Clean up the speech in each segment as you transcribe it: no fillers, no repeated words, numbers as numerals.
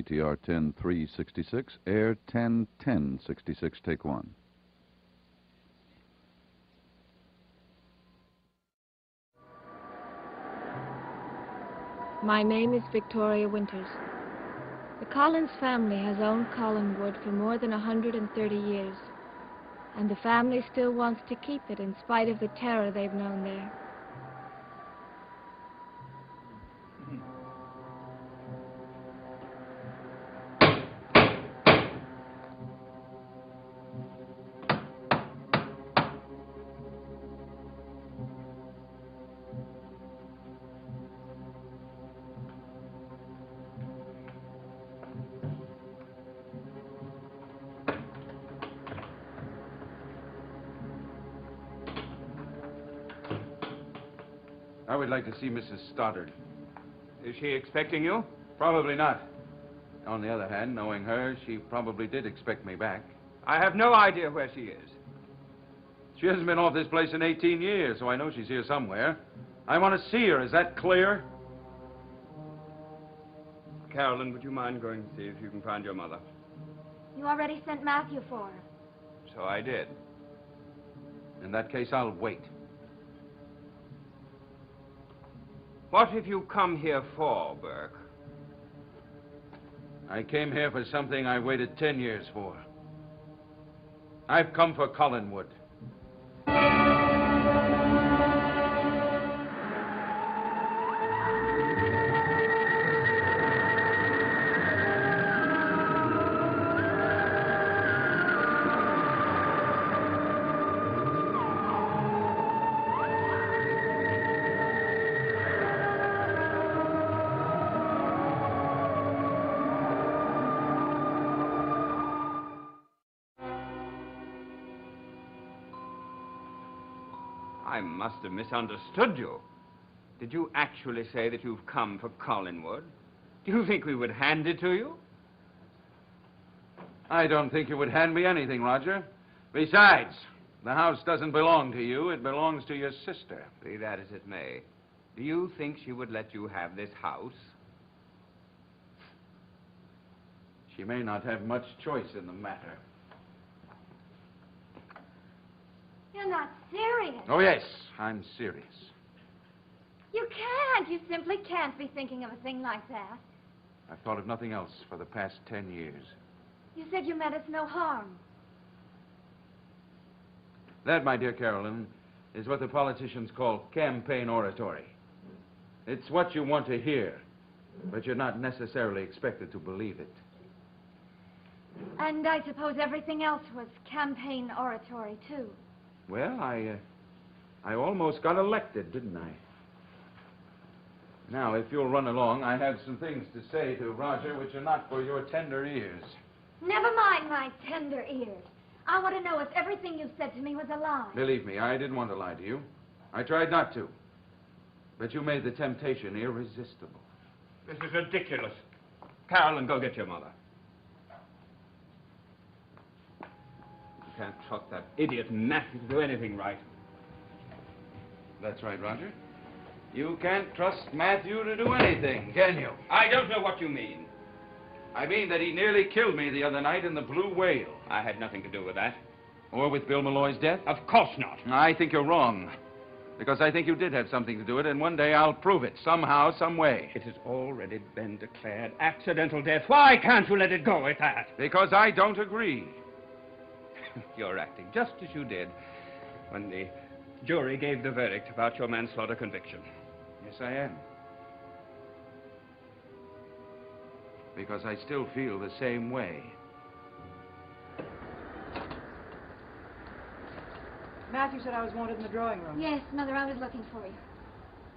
ATR 10366, Air 101066, take 1. My name is Victoria Winters. The Collins family has owned Collinwood for more than 130 years, and the family still wants to keep it in spite of the terror they've known there. I would like to see Mrs. Stoddard. Is she expecting you? Probably not. On the other hand, knowing her, she probably did expect me back. I have no idea where she is. She hasn't been off this place in 18 years, so I know she's here somewhere. I want to see her. Is that clear? Carolyn, would you mind going to see if you can find your mother? You already sent Matthew for her. So I did. In that case, I'll wait. What have you come here for, Burke? I came here for something I waited 10 years for. I've come for Collinwood. I must have misunderstood you. Did you actually say that you've come for Collinwood? Do you think we would hand it to you? I don't think you would hand me anything, Roger. Besides, the house doesn't belong to you. It belongs to your sister. Be that as it may, do you think she would let you have this house? She may not have much choice in the matter. You're not serious. Oh, yes, I'm serious. You can't. You simply can't be thinking of a thing like that. I've thought of nothing else for the past 10 years. You said you meant us no harm. That, my dear Carolyn, is what the politicians call campaign oratory. It's what you want to hear, but you're not necessarily expected to believe it. And I suppose everything else was campaign oratory, too. Well, I almost got elected, didn't I? Now, if you'll run along, I have some things to say to Roger which are not for your tender ears. Never mind my tender ears. I want to know if everything you said to me was a lie. Believe me, I didn't want to lie to you. I tried not to. But you made the temptation irresistible. This is ridiculous. Carolyn, go get your mother. You can't trust that idiot Matthew to do anything right. That's right, Roger. You can't trust Matthew to do anything, can you? I don't know what you mean. I mean that he nearly killed me the other night in the Blue Whale. I had nothing to do with that. Or with Bill Malloy's death? Of course not. I think you're wrong. Because I think you did have something to do with it, and one day I'll prove it, somehow, some way. It has already been declared accidental death. Why can't you let it go at that? Because I don't agree. You're acting just as you did when the jury gave the verdict about your manslaughter conviction. Yes, I am. Because I still feel the same way. Matthew said I was wanted in the drawing room. Yes, Mother, I was looking for you.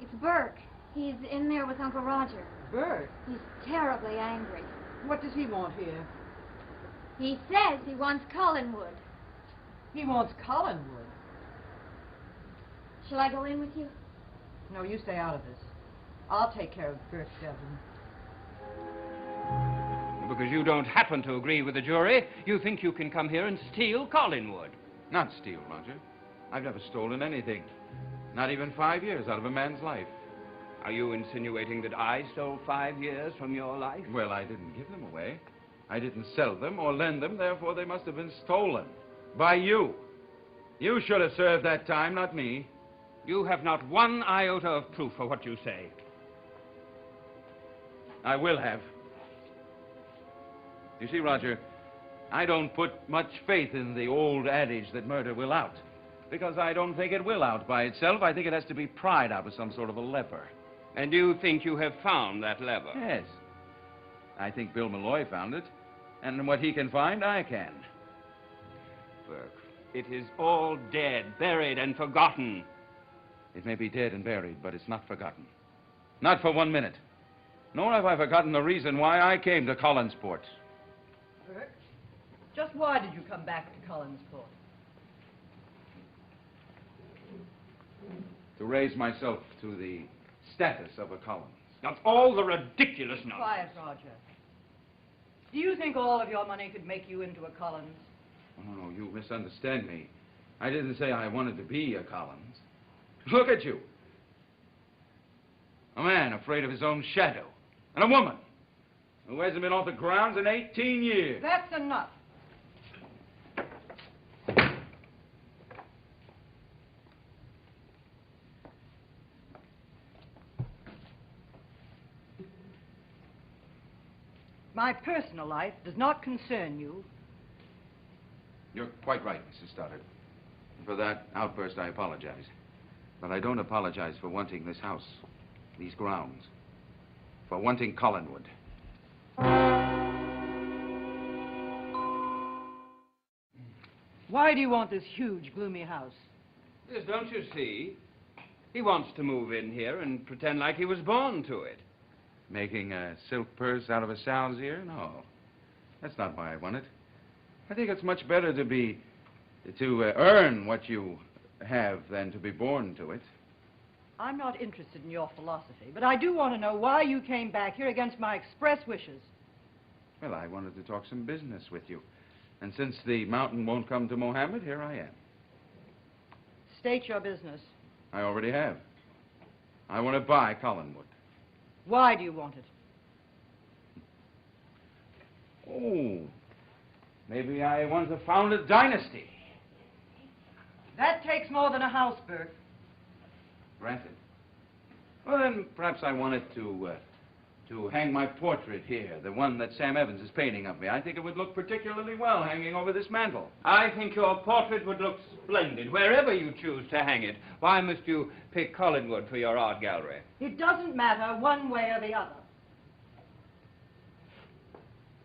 It's Burke. He's in there with Uncle Roger. Burke? He's terribly angry. What does he want here? He says he wants Collinwood. He wants Collinwood. Shall I go in with you? No, you stay out of this. I'll take care of Burke, Devlin. Because you don't happen to agree with the jury, you think you can come here and steal Collinwood. Not steal, Roger. I've never stolen anything. Not even 5 years out of a man's life. Are you insinuating that I stole 5 years from your life? Well, I didn't give them away. I didn't sell them or lend them, therefore they must have been stolen. By you. You should have served that time, not me. You have not one iota of proof for what you say. I will have. You see, Roger, I don't put much faith in the old adage that murder will out. Because I don't think it will out by itself. I think it has to be pried out with some sort of a lever. And you think you have found that lever? Yes. I think Bill Malloy found it. And what he can find, I can. Burke, it is all dead, buried, and forgotten. It may be dead and buried, but it's not forgotten. Not for 1 minute. Nor have I forgotten the reason why I came to Collinsport. Burke, just why did you come back to Collinsport? To raise myself to the status of a Collins. That's all the ridiculous nonsense. Quiet, Roger. Do you think all of your money could make you into a Collins? Oh, you misunderstand me. I didn't say I wanted to be a Collins. Look at you. A man afraid of his own shadow. And a woman who hasn't been off the grounds in 18 years. That's enough. My personal life does not concern you. You're quite right, Mrs. Stoddard. For that outburst, I apologize. But I don't apologize for wanting this house, these grounds, for wanting Collinwood. Why do you want this huge, gloomy house? Yes, don't you see? He wants to move in here and pretend like he was born to it. Making a silk purse out of a sow's ear? No, that's not why I want it. I think it's much better to earn what you have than to be born to it. I'm not interested in your philosophy, but I do want to know why you came back here against my express wishes. Well, I wanted to talk some business with you. And since the mountain won't come to Mohammed, here I am. State your business. I already have. I want to buy Collinwood. Why do you want it? Oh, maybe I want to found a dynasty. That takes more than a house, Burke. Granted. Well, then perhaps I wanted to hang my portrait here, the one that Sam Evans is painting of me. I think it would look particularly well hanging over this mantel. I think your portrait would look splendid wherever you choose to hang it. Why must you pick Collinwood for your art gallery? It doesn't matter one way or the other.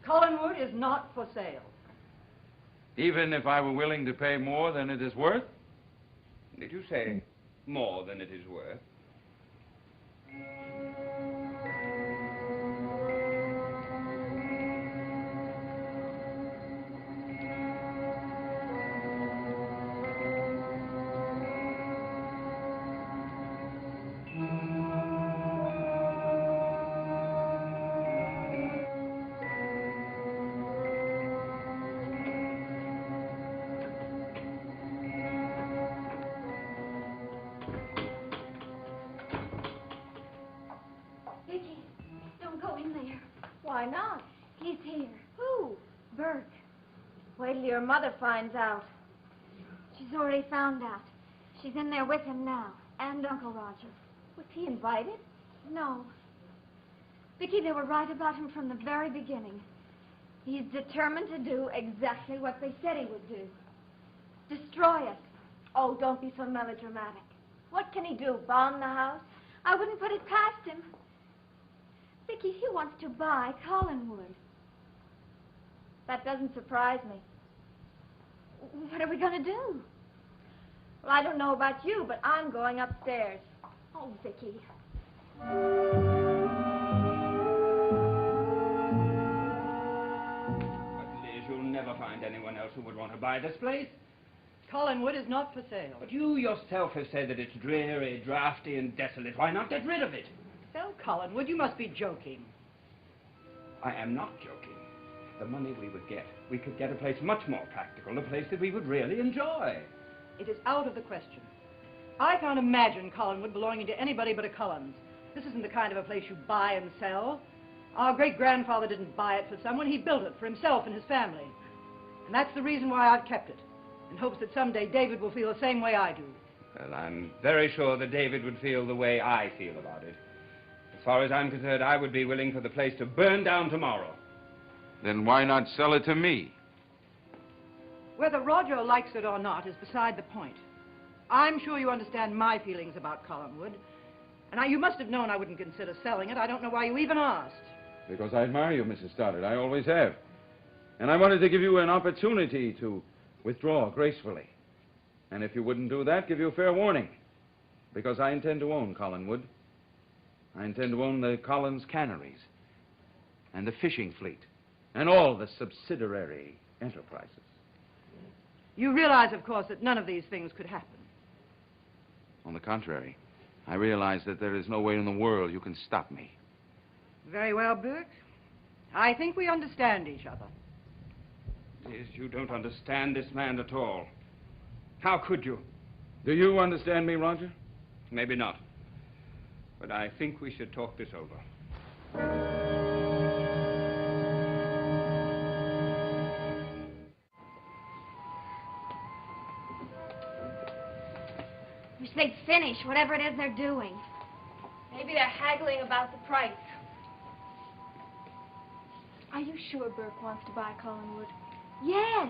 Collinwood is not for sale. Even if I were willing to pay more than it is worth? Did you say more than it is worth? Vicky, don't go in there. Why not? He's here. Who? Burke. Wait till your mother finds out. She's already found out. She's in there with him now. And Uncle Roger. Was he invited? No. Vicky, they were right about him from the very beginning. He's determined to do exactly what they said he would do. Destroy us. Oh, don't be so melodramatic. What can he do, bomb the house? I wouldn't put it past him. Vicky, he wants to buy Collinwood. That doesn't surprise me. What are we going to do? Well, I don't know about you, but I'm going upstairs. Oh, Vicky. But, Liz, you'll never find anyone else who would want to buy this place. Collinwood is not for sale. But you yourself have said that it's dreary, drafty, and desolate. Why not get rid of it? Sell Collinwood? You must be joking. I am not joking. The money we would get, we could get a place much more practical, a place that we would really enjoy. It is out of the question. I can't imagine Collinwood belonging to anybody but a Collins. This isn't the kind of a place you buy and sell. Our great-grandfather didn't buy it for someone. He built it for himself and his family. And that's the reason why I've kept it, in hopes that someday David will feel the same way I do. Well, I'm very sure that David would feel the way I feel about it. As far as I'm concerned, I would be willing for the place to burn down tomorrow. Then why not sell it to me? Whether Roger likes it or not is beside the point. I'm sure you understand my feelings about Collinwood. And you must have known I wouldn't consider selling it. I don't know why you even asked. Because I admire you, Mrs. Stoddard. I always have. And I wanted to give you an opportunity to withdraw gracefully. And if you wouldn't do that, give you a fair warning. Because I intend to own Collinwood. I intend to own the Collins canneries and the fishing fleet and all the subsidiary enterprises. You realize, of course, that none of these things could happen. On the contrary, I realize that there is no way in the world you can stop me. Very well, Burke. I think we understand each other. Liz, you don't understand this man at all. How could you? Do you understand me, Roger? Maybe not. But I think we should talk this over. Wish they'd finish whatever it is they're doing. Maybe they're haggling about the price. Are you sure Burke wants to buy Collinwood? Yes,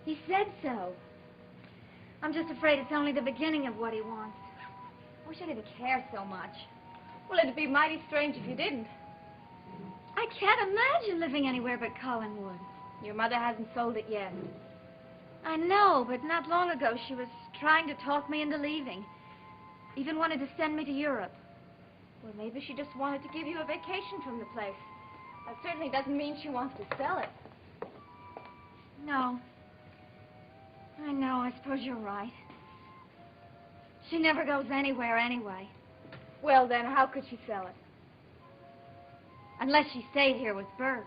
he said so. I'm just afraid it's only the beginning of what he wants. I wish I didn't care so much. Well, it'd be mighty strange if you didn't. I can't imagine living anywhere but Collinwood. Your mother hasn't sold it yet. I know, but not long ago she was trying to talk me into leaving. Even wanted to send me to Europe. Well, maybe she just wanted to give you a vacation from the place. That certainly doesn't mean she wants to sell it. No. I know, I suppose you're right. She never goes anywhere anyway. Well, then, how could she sell it? Unless she stayed here with Burke.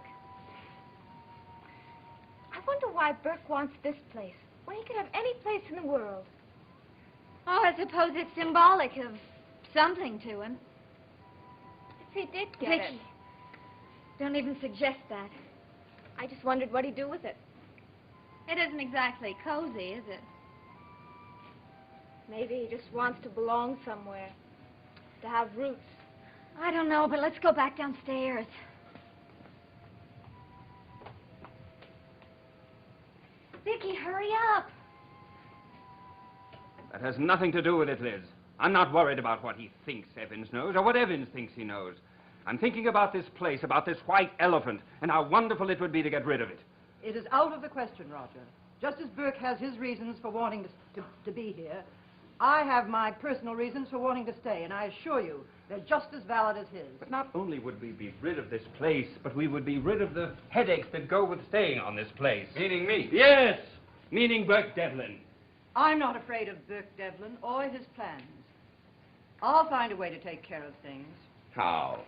I wonder why Burke wants this place, when he could have any place in the world. Oh, I suppose it's symbolic of something to him. If he did get Vicky, it, don't even suggest that. I just wondered what he'd do with it. It isn't exactly cozy, is it? Maybe he just wants to belong somewhere, to have roots. I don't know, but let's go back downstairs. Vicky, hurry up. That has nothing to do with it, Liz. I'm not worried about what he thinks Evans knows or what Evans thinks he knows. I'm thinking about this place, about this white elephant, and how wonderful it would be to get rid of it. It is out of the question, Roger. Just as Burke has his reasons for wanting to be here, I have my personal reasons for wanting to stay, and I assure you, they're just as valid as his. But not only would we be rid of this place, but we would be rid of the headaches that go with staying on this place. Meaning me? Yes, meaning Burke Devlin. I'm not afraid of Burke Devlin or his plans. I'll find a way to take care of things. How?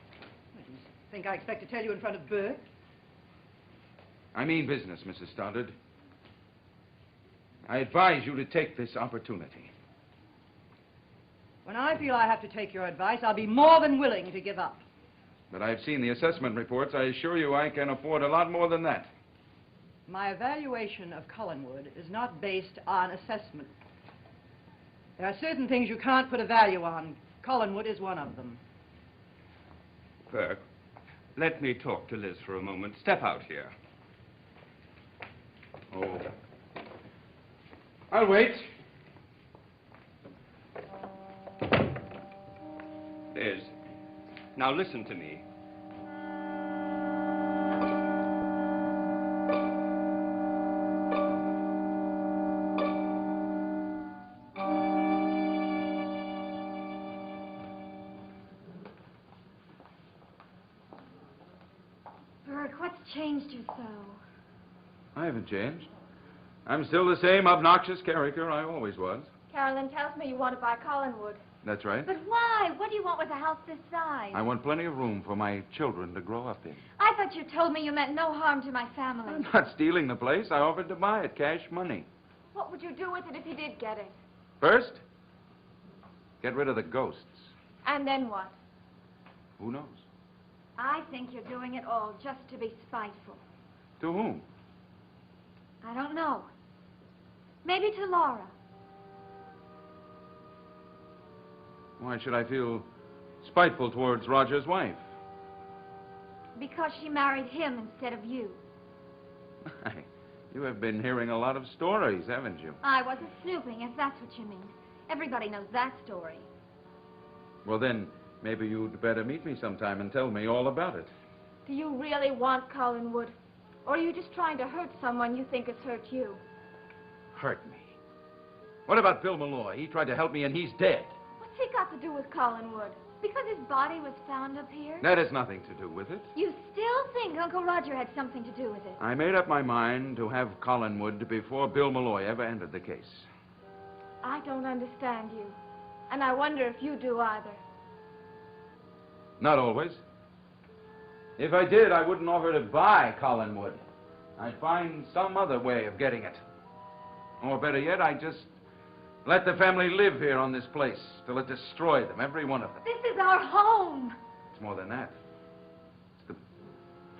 I didn't think I expect to tell you in front of Burke. I mean business, Mrs. Stoddard. I advise you to take this opportunity. When I feel I have to take your advice, I'll be more than willing to give up. But I've seen the assessment reports. I assure you I can afford a lot more than that. My evaluation of Collinwood is not based on assessment. There are certain things you can't put a value on. Collinwood is one of them. Burke, let me talk to Liz for a moment. Step out here. Oh. I'll wait. Liz, now listen to me. Burke, what's changed you so? I haven't changed. I'm still the same obnoxious character I always was. Carolyn tells me you want to buy Collinwood. That's right. But why? What do you want with a house this size? I want plenty of room for my children to grow up in. I thought you told me you meant no harm to my family. I'm not stealing the place. I offered to buy it, cash money. What would you do with it if you did get it? First, get rid of the ghosts. And then what? Who knows? I think you're doing it all just to be spiteful. To whom? I don't know. Maybe to Laura. Why should I feel spiteful towards Roger's wife? Because she married him instead of you. You have been hearing a lot of stories, haven't you? I wasn't snooping, if that's what you mean. Everybody knows that story. Well, then, maybe you'd better meet me sometime and tell me all about it. Do you really want Colin Wood? Or are you just trying to hurt someone you think has hurt you? Hurt me? What about Bill Malloy? He tried to help me and he's dead. What's he got to do with Colin Wood? Because his body was found up here? That has nothing to do with it. You still think Uncle Roger had something to do with it? I made up my mind to have Colin Wood before Bill Malloy ever entered the case. I don't understand you. And I wonder if you do either. Not always. If I did, I wouldn't offer to buy Colin Wood. I'd find some other way of getting it. Or better yet, I'd just let the family live here on this place till it destroyed them, every one of them. This is our home. It's more than that. It's the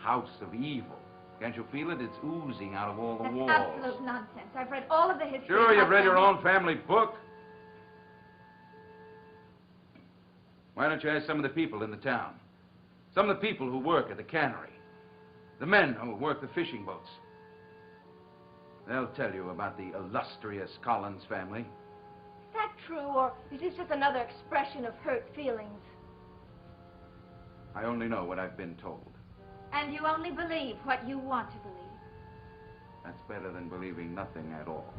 house of evil. Can't you feel it? It's oozing out of all the walls. That's absolute nonsense. I've read all of the history. Sure, of you've my read your family. own family book. Why don't you ask some of the people in the town? Some of the people who work at the cannery. The men who work the fishing boats. They'll tell you about the illustrious Collins family. Is that true, or is this just another expression of hurt feelings? I only know what I've been told. And you only believe what you want to believe. That's better than believing nothing at all.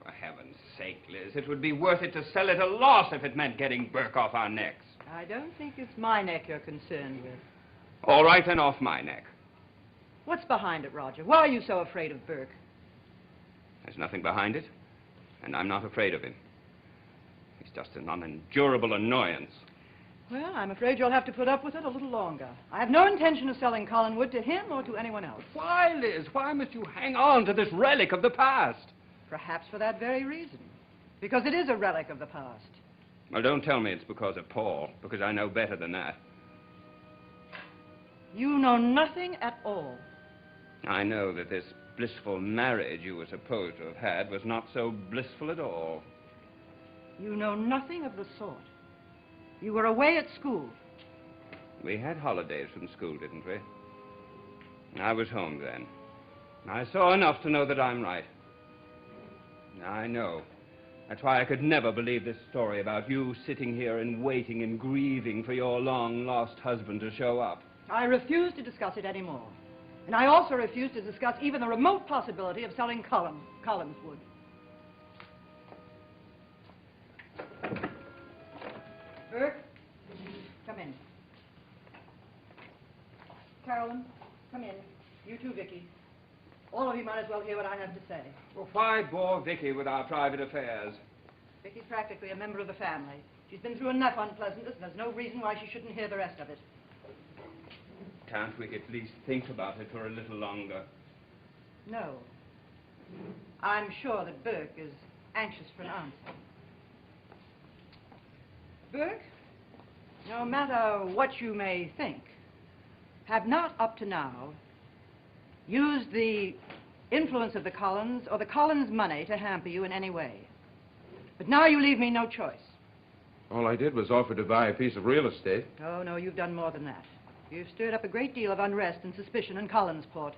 For heaven's sake, Liz, it would be worth it to sell at a loss if it meant getting Burke off our necks. I don't think it's my neck you're concerned with. All right, then, off my neck. What's behind it, Roger? Why are you so afraid of Burke? There's nothing behind it, and I'm not afraid of him. He's just an unendurable annoyance. Well, I'm afraid you'll have to put up with it a little longer. I have no intention of selling Colin Wood to him or to anyone else. Why, Liz? Why must you hang on to this relic of the past? Perhaps for that very reason. Because it is a relic of the past. Well, don't tell me it's because of Paul, because I know better than that. You know nothing at all. I know that this blissful marriage you were supposed to have had was not so blissful at all. You know nothing of the sort. You were away at school. We had holidays from school, didn't we? I was home then. I saw enough to know that I'm right. I know. That's why I could never believe this story about you sitting here and waiting and grieving for your long-lost husband to show up. I refuse to discuss it anymore. And I also refuse to discuss even the remote possibility of selling Collins Wood. Burke, come in. Carolyn, come in. You too, Vicky. All of you might as well hear what I have to say. Well, why bore Vicky with our private affairs? Vicky's practically a member of the family. She's been through enough unpleasantness, and there's no reason why she shouldn't hear the rest of it. Can't we at least think about it for a little longer? No. I'm sure that Burke is anxious for an answer. Burke, no matter what you may think, have not up to now used the influence of the Collins or the Collins money to hamper you in any way. But now you leave me no choice. All I did was offer to buy a piece of real estate. Oh, no, you've done more than that. You've stirred up a great deal of unrest and suspicion in Collinsport.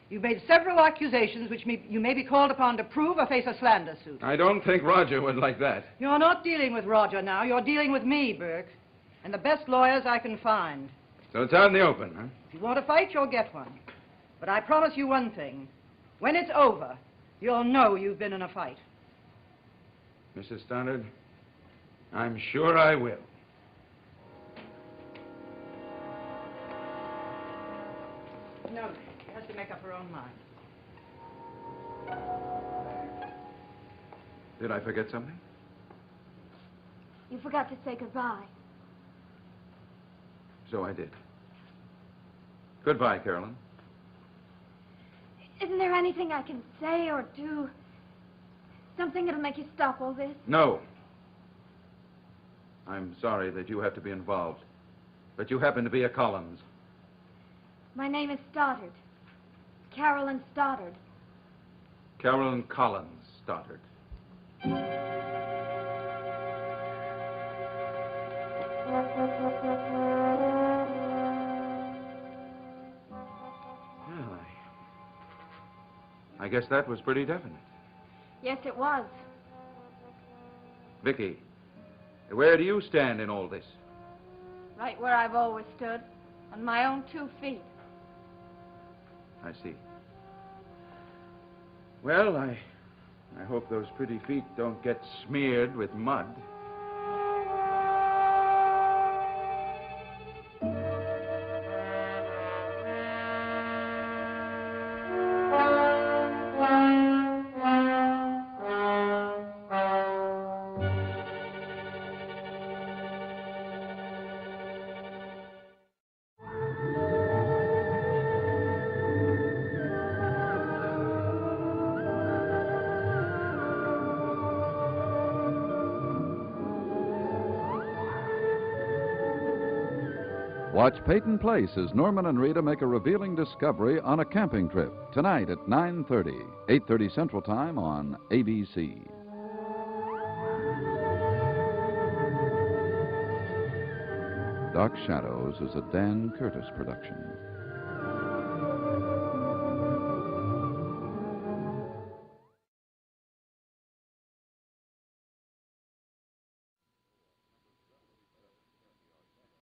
You've made several accusations which you may be called upon to prove or face a slander suit. I don't think Roger would like that. You're not dealing with Roger now. You're dealing with me, Burke. And the best lawyers I can find. So it's out in the open, huh? If you want to fight, you'll get one. But I promise you one thing. When it's over, you'll know you've been in a fight. Mrs. Stoddard, I'm sure I will. No, she has to make up her own mind. Did I forget something? You forgot to say goodbye. So I did. Goodbye, Carolyn. Isn't there anything I can say or do? Something that'll make you stop all this? No. I'm sorry that you have to be involved. But you happen to be a Collins. My name is Stoddard. Carolyn Stoddard. Carolyn Collins Stoddard. Well, I guess that was pretty definite. Yes, it was. Vicky, where do you stand in all this? Right where I've always stood, on my own 2 feet. I see. Well, I hope those pretty feet don't get smeared with mud. Watch Peyton Place as Norman and Rita make a revealing discovery on a camping trip tonight at 9:30, 8:30 Central Time on ABC. Dark Shadows is a Dan Curtis production.